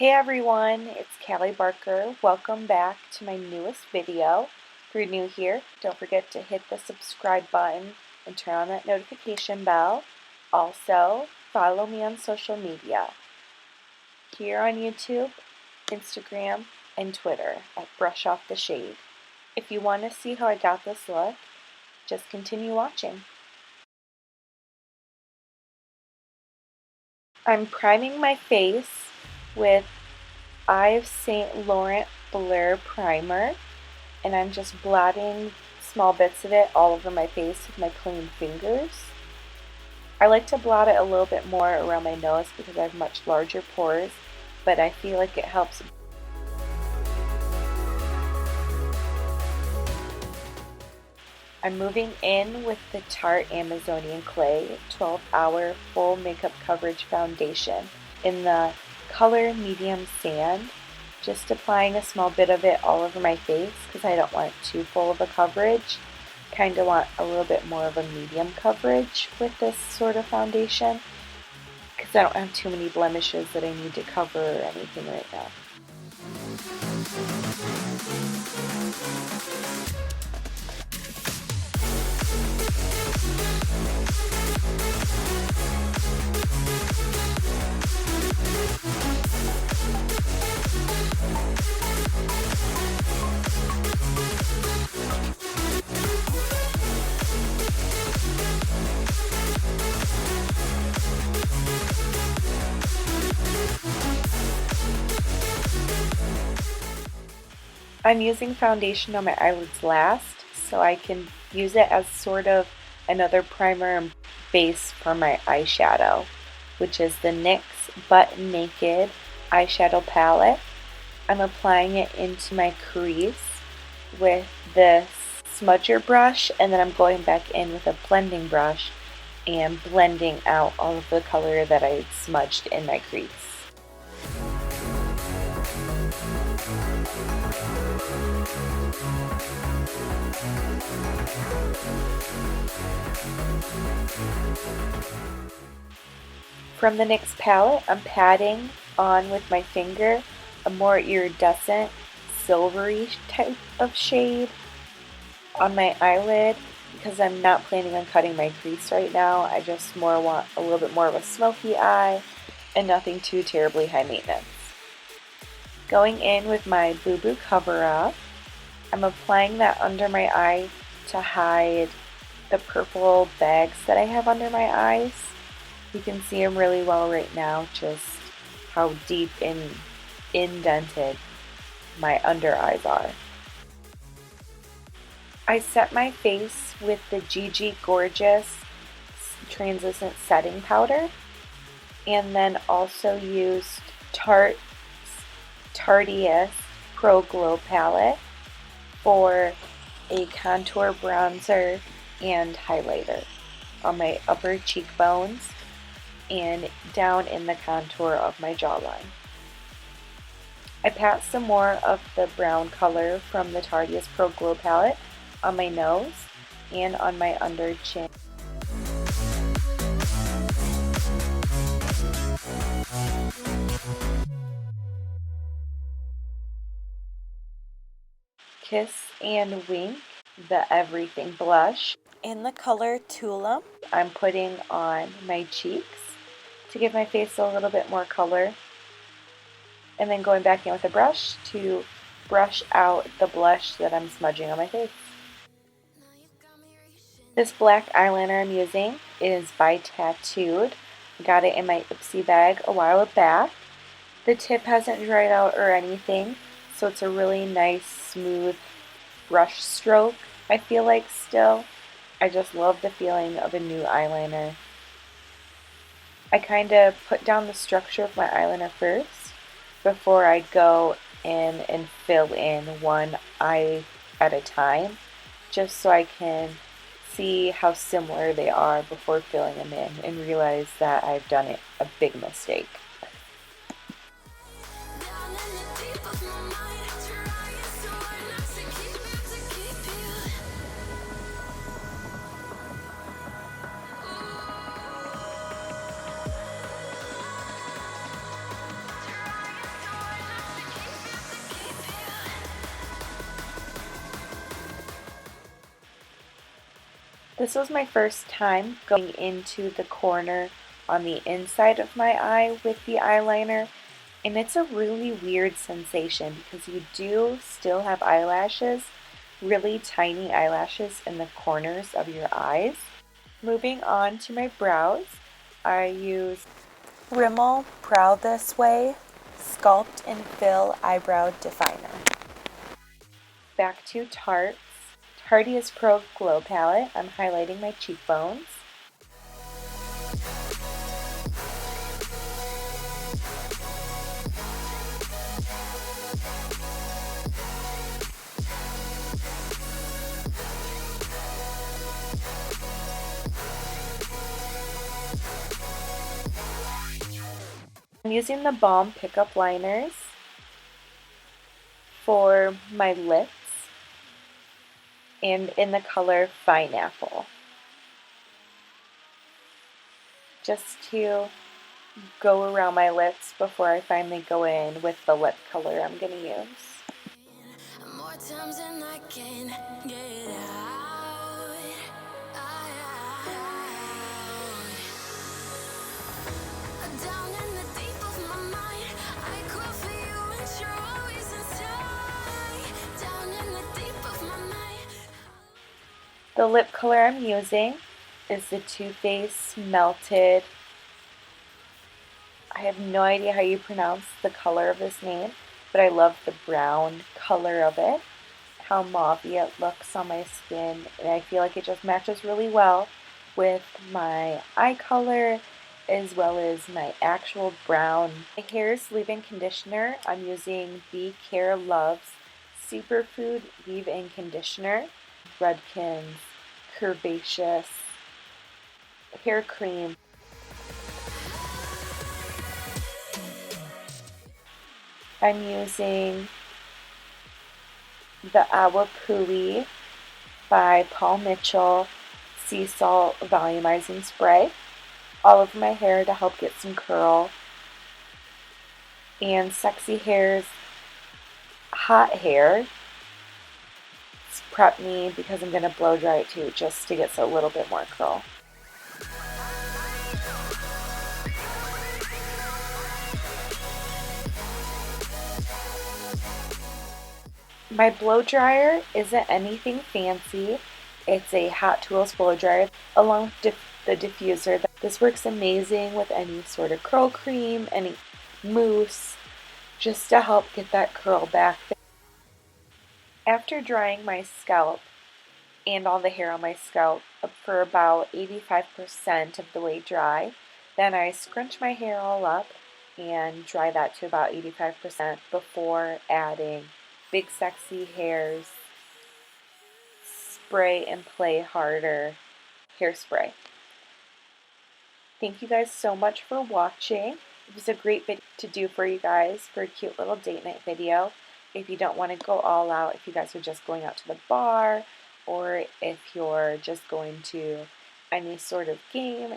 Hey everyone, it's Callie Barker. Welcome back to my newest video. If you're new here, don't forget to hit the subscribe button and turn on that notification bell. Also, follow me on social media. Here on YouTube, Instagram, and Twitter at Brush Off the Shade. If you want to see how I got this look, just continue watching. I'm priming my face with Yves Saint Laurent Blur Primer, and I'm just blotting small bits of it all over my face with my clean fingers. I like to blot it a little bit more around my nose because I have much larger pores, but I feel like it helps. I'm moving in with the Tarte Amazonian Clay 12-Hour Full Makeup Coverage Foundation in the color Medium Sand, just applying a small bit of it all over my face because I don't want too full of a coverage. Kind of want a little bit more of a medium coverage with this sort of foundation because I don't have too many blemishes that I need to cover or anything right now. I'm using foundation on my eyelids last, so I can use it as sort of another primer and base for my eyeshadow, which is the NYX Butt Naked eyeshadow palette. I'm applying it into my crease with this smudger brush, and then I'm going back in with a blending brush and blending out all of the color that I smudged in my crease. From the NYX palette, I'm patting on with my finger a more iridescent, silvery type of shade on my eyelid because I'm not planning on cutting my crease right now. I just want a little bit more of a smoky eye and nothing too terribly high maintenance. Going in with my Boo Boo Cover Up, I'm applying that under my eye to hide the purple bags that I have under my eyes. You can see them really well right now, just how deep and indented my under eyes are. I set my face with the GIGI Gorgeous translucent setting powder, and then also used Tartiest Pro Glow palette for a contour bronzer and highlighter on my upper cheekbones and down in the contour of my jawline. I pat some more of the brown color from the Tartiest Pro Glow palette on my nose and on my under chin. Kiss and Wink, the Everything blush in the color Tulum. I'm putting on my cheeks to give my face a little bit more color, and then going back in with a brush to brush out the blush that I'm smudging on my face. This black eyeliner I'm using is by Tattooed. I got it in my Ipsy bag a while back. The tip hasn't dried out or anything, so it's a really nice smooth brush stroke, I feel like still. I just love the feeling of a new eyeliner. I kind of put down the structure of my eyeliner first before I go in and fill in one eye at a time, just so I can see how similar they are before filling them in and realize that I've done a big mistake. This was my first time going into the corner on the inside of my eye with the eyeliner, and it's a really weird sensation because you do still have eyelashes, really tiny eyelashes in the corners of your eyes. Moving on to my brows, I use Rimmel Brow This Way Sculpt and Fill Eyebrow Definer. Back to Tarte's Tartiest Pro Glow Palette. I'm highlighting my cheekbones. I'm using the Balm Pickup Liners for my lips and in the color Fineapple, just to go around my lips before I finally go in with the lip color I'm going to use. More times than I can get out. Down in the deep of my mind, I crawl for you and you're always inside. Down in the deep of my mind. The lip color I'm using is the Too Faced Melted. I have no idea how you pronounce the color of this name, but I love the brown color of it, how mauve it looks on my skin, and I feel like it just matches really well with my eye color as well as my actual brown. My hair's leave-in conditioner, I'm using the Care Loves Superfood leave-in conditioner, Redken's Curvatious hair cream. I'm using the Awapui by Paul Mitchel Sea Salt Volumizing Spray all over my hair to help get some curl. And Sexy Hair's Hot Hair prep me because I'm going to blow dry it too, just to get a little bit more curl. My blow dryer isn't anything fancy. It's a Hot Tools blow dryer along with the diffuser. This works amazing with any sort of curl cream, any mousse, just to help get that curl back. After drying my scalp and all the hair on my scalp for about 85% of the way dry, then I scrunch my hair all up and dry that to about 85% before adding Big Sexy Hair's Spray and Play Harder hairspray. Thank you guys so much for watching. It was a great video to do for you guys for a cute little date night video. If you don't want to go all out, if you guys are just going out to the bar, or if you're just going to any sort of game